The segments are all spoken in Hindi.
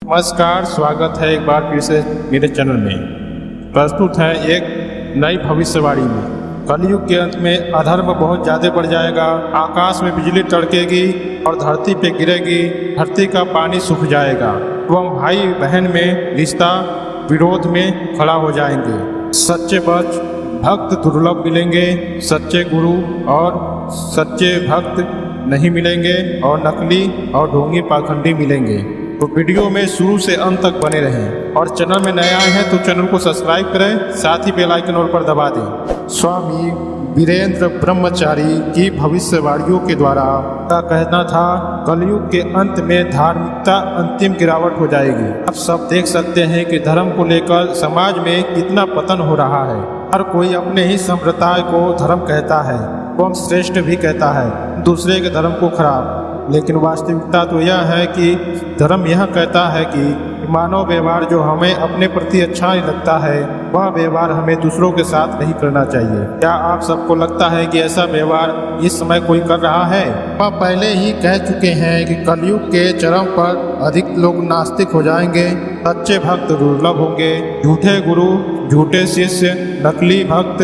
नमस्कार, स्वागत है एक बार फिर से मेरे चैनल में। प्रस्तुत है एक नई भविष्यवाणी में। कलयुग के अंत में अधर्म बहुत ज्यादा बढ़ जाएगा, आकाश में बिजली तड़केगी और धरती पे गिरेगी, धरती का पानी सूख जाएगा एवं भाई बहन में रिश्ता विरोध में खड़ा हो जाएंगे। सच्चे भक्त दुर्लभ मिलेंगे, सच्चे गुरु और सच्चे भक्त नहीं मिलेंगे और नकली और ढोंगी पाखंडी मिलेंगे। तो वीडियो में शुरू से अंत तक बने रहें और चैनल में नए आए हैं तो चैनल को सब्सक्राइब करें, साथ ही बेल आइकन ऑल पर दबा दें। स्वामी वीरेंद्र ब्रह्मचारी की भविष्यवाणियों के द्वारा का कहना था, कलयुग के अंत में धार्मिकता अंतिम गिरावट हो जाएगी। आप सब देख सकते हैं कि धर्म को लेकर समाज में कितना पतन हो रहा है। हर कोई अपने ही संप्रदाय को धर्म कहता है एवं श्रेष्ठ भी कहता है, दूसरे के धर्म को खराब। लेकिन वास्तविकता तो यह है कि धर्म यह कहता है कि मानव व्यवहार जो हमें अपने प्रति अच्छा नहीं लगता है, वह व्यवहार हमें दूसरों के साथ नहीं करना चाहिए। क्या आप सबको लगता है कि ऐसा व्यवहार इस समय कोई कर रहा है? वह पहले ही कह चुके हैं कि कलयुग के चरम पर अधिक लोग नास्तिक हो जाएंगे, सच्चे भक्त दुर्लभ होंगे, झूठे गुरु, झूठे शिष्य, नकली भक्त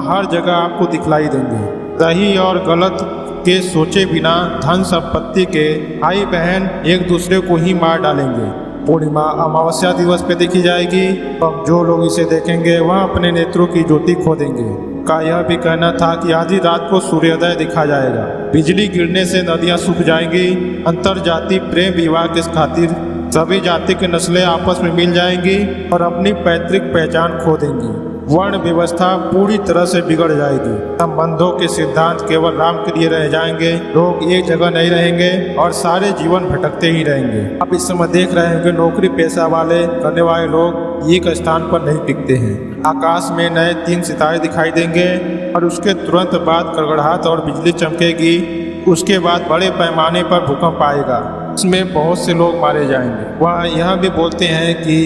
हर जगह आपको दिखलाई देंगे। सही और गलत के सोचे बिना धन संपत्ति के भाई बहन एक दूसरे को ही मार डालेंगे। पूर्णिमा अमावस्या दिवस पे देखी जाएगी, अब जो लोग इसे देखेंगे वह अपने नेत्रों की ज्योति खो देंगे। का यह भी कहना था कि आधी रात को सूर्योदय दिखा जाएगा, बिजली गिरने से नदियां सूख जाएंगी, अंतर जाति प्रेम विवाह के खातिर सभी जाति के नस्लें आपस में मिल जाएंगी और अपनी पैतृक पहचान खो देंगी। वर्ण व्यवस्था पूरी तरह से बिगड़ जाएगी, संबंधों के सिद्धांत केवल राम के लिए रह जाएंगे, लोग एक जगह नहीं रहेंगे और सारे जीवन भटकते ही रहेंगे। आप इस समय देख रहे हैं कि नौकरी पेशा वाले करने वाले लोग एक स्थान पर नहीं टिकते हैं। आकाश में नए 3 सितारे दिखाई देंगे और उसके तुरंत बाद गड़गड़ाहट और बिजली चमकेगी। उसके बाद बड़े पैमाने पर भूकंप आएगा, इसमें बहुत से लोग मारे जाएंगे। वह यह भी बोलते हैं कि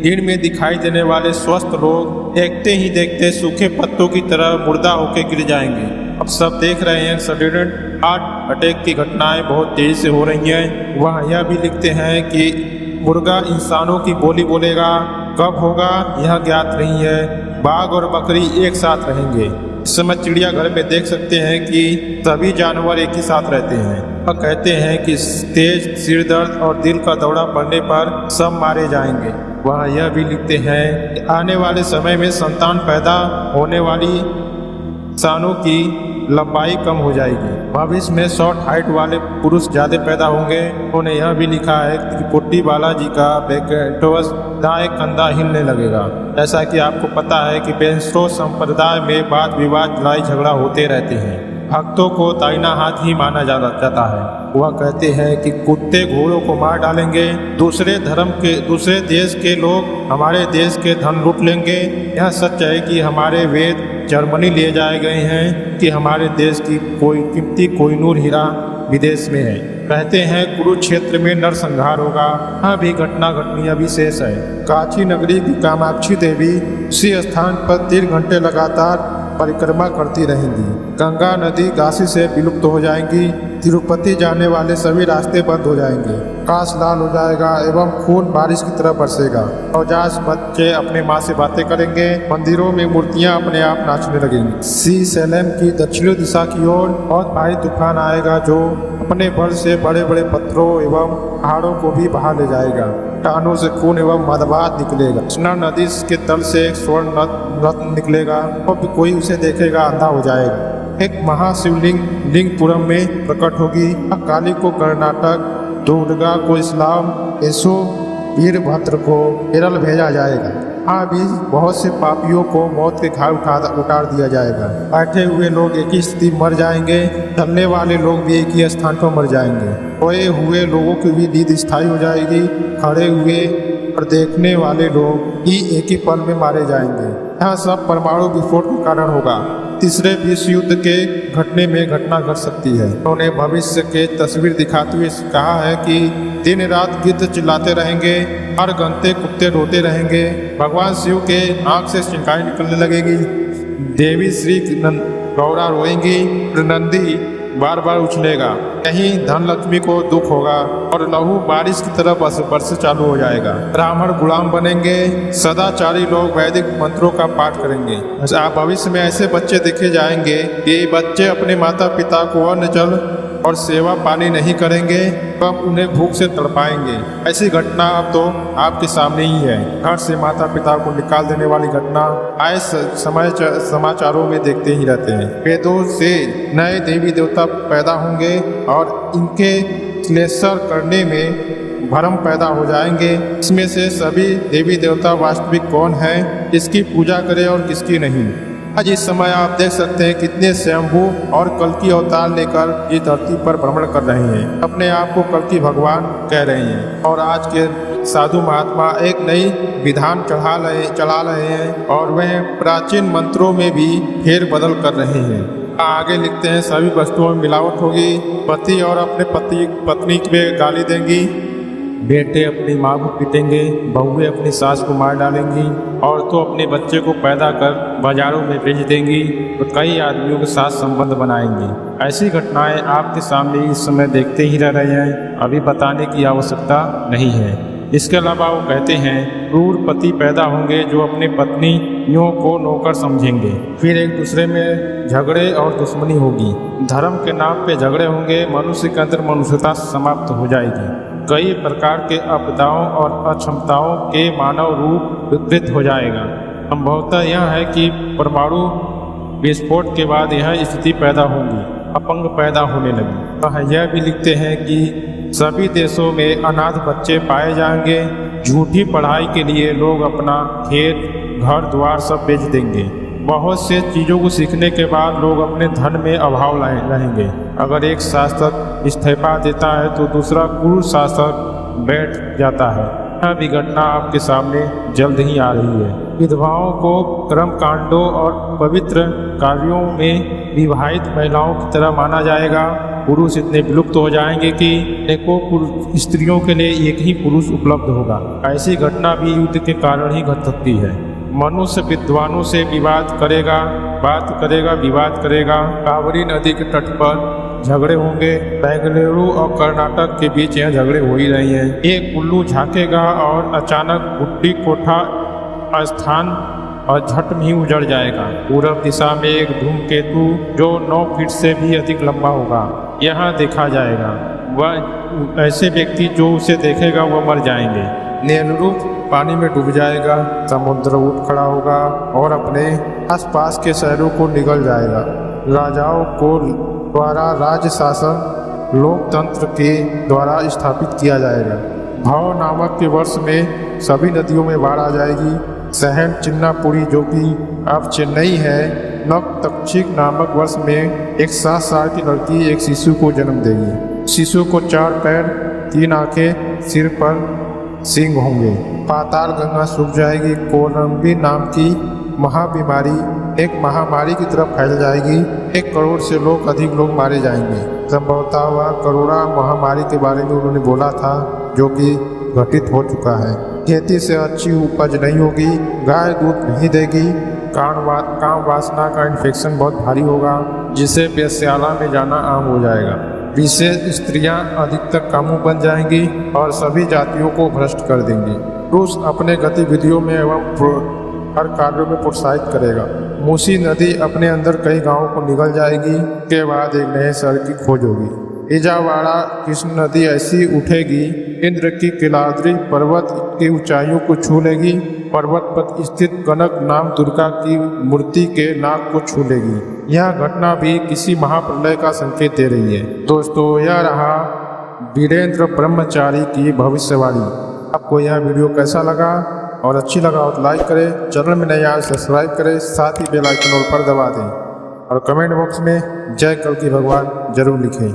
दिन में दिखाई देने वाले स्वस्थ लोग देखते ही देखते सूखे पत्तों की तरह मुर्दा होकर गिर जाएंगे। अब सब देख रहे हैं सडन हार्ट अटैक की घटनाएं बहुत तेजी से हो रही हैं। वह यह भी लिखते हैं कि मुर्गा इंसानों की बोली बोलेगा, कब होगा यह ज्ञात नहीं है। बाघ और बकरी एक साथ रहेंगे। इस समय चिड़ियाघर में देख सकते हैं कि सभी जानवर एक ही साथ रहते हैं। वह कहते हैं कि तेज सिर दर्द और दिल का दौरा पड़ने पर सब मारे जाएंगे। वह यह भी लिखते हैं कि आने वाले समय में संतान पैदा होने वाली इंसानों की लंबाई कम हो जाएगी। भविष्य में शॉर्ट हाइट वाले पुरुष ज्यादा पैदा होंगे। उन्होंने यह भी लिखा है कि पुट्टी बालाजी का बेकेटोस दाएं कंधा हिलने लगेगा। जैसा कि आपको पता है कि बेंसो संप्रदाय में वाद विवाद लड़ाई झगड़ा होते रहते हैं। भक्तों को दाहिना हाथ ही माना जाता है। वह कहते हैं कि कुत्ते घोड़ों को मार डालेंगे, दूसरे धर्म के दूसरे देश के लोग हमारे देश के धन लूट लेंगे। यह सच है कि हमारे वेद जर्मनी ले जाए गए हैं कि हमारे देश की कोई कीमती कोहिनूर हीरा विदेश में है। कहते हैं कुरुक्षेत्र में नरसंहार होगा। यह भी घटना घटनीय विशेष है। काशी नगरी की कामाक्षी देवी उसी स्थान पर 3 घंटे लगातार परिक्रमा करती रहेंगी। गंगा नदी काशी से विलुप्त हो जाएंगी। तिरुपति जाने वाले सभी रास्ते बंद हो जाएंगे। आकाश लाल हो जाएगा एवं खून बारिश की तरह बरसेगा। नवजात बच्चे अपने माँ से बातें करेंगे। मंदिरों में मूर्तियां अपने आप नाचने लगेंगी। सी सैलम की दक्षिणी दिशा की ओर बहुत भारी तूफान आएगा जो अपने बल से बड़े बड़े पत्थरों एवं पहाड़ों को भी बहा ले जाएगा। टानों से खून एवं मदबात निकलेगा। कृष्णा नदी के तल से एक स्वर्ण रत्न निकलेगा और कोई उसे देखेगा अंधा हो जाएगा। एक महाशिवलिंग लिंगपुरम में प्रकट होगी। काली को कर्नाटक, दुर्गा को इस्लाम, यशो वीरभद्र को केरल भेजा जाएगा। हाँ भी बहुत से पापियों को मौत के घाट उतार दिया जाएगा। बैठे हुए लोग एक ही स्थिति मर जाएंगे, चलने वाले लोग भी एक ही स्थान पर मर जाएंगे। सोए हुए लोगों की भी नींद स्थायी हो जाएगी। खड़े हुए और देखने वाले लोग ही एक ही पल में मारे जाएंगे। यह सब परमाणु विस्फोट के कारण होगा। तीसरे विश्व युद्ध के घटने में घटना घट सकती है। उन्होंने भविष्य के तस्वीर दिखाते हुए कहा है कि दिन रात गिद्ध चिल्लाते रहेंगे, हर घंटे कुत्ते रोते रहेंगे, भगवान शिव के आंख से चिंगारी निकलने लगेगी, देवी श्री गौरा रोएंगी, नंदी बार बार उछलेगा। कहीं धन लक्ष्मी को दुख होगा और लहू बारिश की तरह बरस चालू हो जाएगा। ब्राह्मण गुलाम बनेंगे। सदाचारी लोग वैदिक मंत्रों का पाठ करेंगे। भविष्य में ऐसे बच्चे देखे जाएंगे कि बच्चे अपने माता पिता को अन्न जल और सेवा पानी नहीं करेंगे, तब उन्हें भूख से तड़पाएंगे। ऐसी घटना अब तो आपके सामने ही है। घर से माता पिता को निकाल देने वाली घटना आए समय समाचारों में देखते ही रहते हैं। वेदों से नए देवी देवता पैदा होंगे और इनके क्लेशर करने में भ्रम पैदा हो जाएंगे। इसमें से सभी देवी देवता वास्तविक कौन है, किसकी पूजा करें और किसकी नहीं। आज इस समय आप देख सकते हैं कितने स्वयंभू और कल्कि अवतार लेकर इस धरती पर भ्रमण कर रहे हैं। अपने आप को कल्कि भगवान कह रहे हैं और आज के साधु महात्मा एक नई विधान चला रहे हैं और वह प्राचीन मंत्रों में भी फेर बदल कर रहे हैं। आगे लिखते हैं सभी वस्तुओं में मिलावट होगी। पति और अपने पत्नी पे गाली देंगी, बेटे अपनी माँ को पीटेंगे, बहुएं अपनी सास को मार डालेंगी, औरतों अपने बच्चे को पैदा कर बाजारों में बेच देंगी तो कई आदमियों के साथ संबंध बनाएंगी। ऐसी घटनाएं आपके सामने इस समय देखते ही रह रहे हैं, अभी बताने की आवश्यकता नहीं है। इसके अलावा वो कहते हैं क्रूर पति पैदा होंगे जो अपने पत्नियों को नौकर समझेंगे। फिर एक दूसरे में झगड़े और दुश्मनी होगी। धर्म के नाम पे झगड़े होंगे। मनुष्य के अंदर मनुष्यता समाप्त हो जाएगी। कई प्रकार के आपदाओं और अक्षमताओं के मानव रूप विकृत हो जाएगा। संभवतः यह है कि परमाणु विस्फोट के बाद यह स्थिति पैदा होगी, अपंग पैदा होने लगी। वह यह भी लिखते हैं कि सभी देशों में अनाथ बच्चे पाए जाएंगे। झूठी पढ़ाई के लिए लोग अपना खेत घर द्वार सब बेच देंगे। बहुत से चीज़ों को सीखने के बाद लोग अपने धन में अभाव रहेंगे। अगर एक शासक इस्तीफा देता है तो दूसरा क्रूर शासक बैठ जाता है। यह भी घटना आपके सामने जल्द ही आ रही है। विधवाओं को कर्म कांडों और पवित्र कार्यों में विवाहित महिलाओं की तरह माना जाएगा। पुरुष इतने विलुप्त हो जाएंगे कि अनेकों स्त्रियों के लिए एक ही पुरुष उपलब्ध होगा। ऐसी घटना भी युद्ध के कारण ही घट सकती है। मनुष्य विद्वानों से विवाद करेगा, विवाद करेगा। कावेरी नदी के तट पर झगड़े होंगे। बेंगलुरु और कर्नाटक के बीच यह झगड़े हो ही रही हैं। एक उल्लू झांकेगा और अचानक गुड्डी कोठा स्थान और झट में ही उजड़ जाएगा। पूर्व दिशा में एक धूमकेतु जो 9 फीट से भी अधिक लंबा होगा यहाँ देखा जाएगा। वह ऐसे व्यक्ति जो उसे देखेगा वह मर जाएंगे। नेहरू पानी में डूब जाएगा। समुद्र उठ खड़ा होगा और अपने आसपास के शहरों को निगल जाएगा। राजाओं को द्वारा राज्य शासन लोकतंत्र के द्वारा स्थापित किया जाएगा। भाव नामक के वर्ष में सभी नदियों में बाढ़ आ जाएगी। शहर चिन्नापुरी जो कि अब चेन्नई है, नवतक्षिक नामक वर्ष में एक 7 साल की लड़की एक शिशु को जन्म देगी। शिशु को 4 पैर 3 आंखें, सिर पर सिंग होंगे। पाताल गंगा सूख जाएगी। कोलंबी नाम की महाबीमारी एक महामारी की तरफ फैल जाएगी। 1 करोड़ से अधिक लोग मारे जाएंगे। संभवतः वह कोरोना महामारी के बारे में उन्होंने बोला था जो कि घटित हो चुका है। खेती से अच्छी उपज नहीं होगी। गाय दूध नहीं देगी। काम वासना का इन्फेक्शन बहुत भारी होगा जिससे वेश्याला में जाना आम हो जाएगा। विशेष स्त्रियां अधिकतर कामों बन जाएंगी और सभी जातियों को भ्रष्ट कर देंगी। रूस अपने गतिविधियों में एवं हर कार्यों में प्रोत्साहित करेगा। मूसी नदी अपने अंदर कई गांवों को निगल जाएगी। के बाद एक नए शहर की खोज होगी। इजावाड़ा कृष्ण नदी ऐसी उठेगी इंद्र की किलाद्री पर्वत की ऊंचाइयों को छू लेगी। पर्वत पर स्थित कनक नाम दुर्गा की मूर्ति के नाक को छू लेगी। यह घटना भी किसी महाप्रलय का संकेत दे रही है। दोस्तों, यह रहा वीरेंद्र ब्रह्मचारी की भविष्यवाणी। आपको यह वीडियो कैसा लगा और अच्छी लगा हो तो लाइक करें, चैनल में नए आए सब्सक्राइब करें, साथ ही बेल आइकन पर दबा दें और कमेंट बॉक्स में जय कल्कि भगवान जरूर लिखें।